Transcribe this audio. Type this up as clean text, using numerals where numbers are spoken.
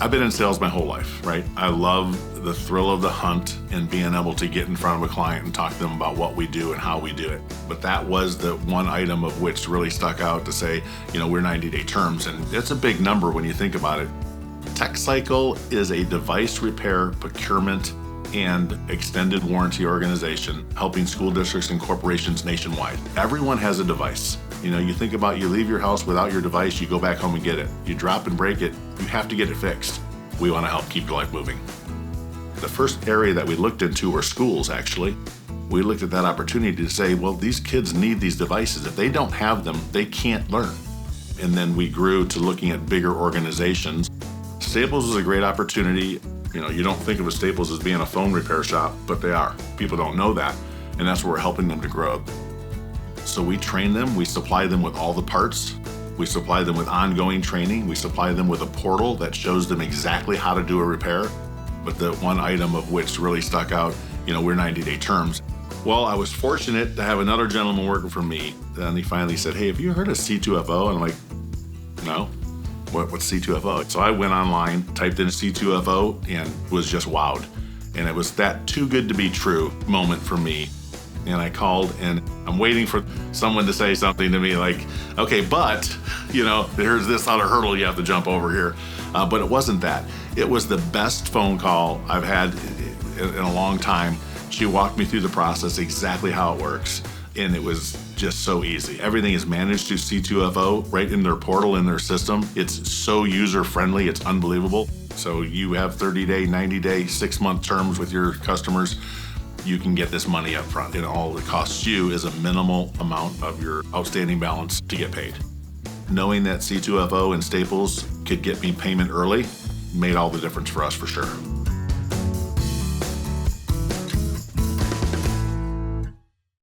I've been in sales my whole life, right? I love the thrill of the hunt and being able to get in front of a client and talk to them about what we do and how we do it. But that was the one item of which really stuck out to say, we're 90-day terms. And it's a big number when you think about it. Techcycle is a device repair, procurement, and extended warranty organization helping school districts and corporations nationwide. Everyone has a device. You think about you leave your house without your device, you go back home and get it. You drop and break it, you have to get it fixed. We want to help keep your life moving. The first area that we looked into were schools, actually. We looked at that opportunity to say, well, these kids need these devices. If they don't have them, they can't learn. And then we grew to looking at bigger organizations. Staples was a great opportunity. You don't think of a Staples as being a phone repair shop, but they are. People don't know that, and that's where we're helping them to grow. So we train them, we supply them with all the parts, we supply them with ongoing training, we supply them with a portal that shows them exactly how to do a repair. But the one item of which really stuck out, we're 90-day terms. Well, I was fortunate to have another gentleman working for me, and he finally said, hey, have you heard of C2FO? And I'm like, no. What's C2FO? So I went online, typed in C2FO, and was just wowed. And it was that too good to be true moment for me. And I called, and I'm waiting for someone to say something to me like, okay, but, there's this other hurdle you have to jump over here. But it wasn't that. It was the best phone call I've had in a long time. She walked me through the process, exactly how it works. And it was just so easy. Everything is managed through C2FO right in their portal, in their system. It's so user-friendly, it's unbelievable. So you have 30-day, 90-day, 6-month terms with your customers. You can get this money up front, and all it costs you is a minimal amount of your outstanding balance to get paid. Knowing that C2FO and Staples could get me payment early made all the difference for us, for sure.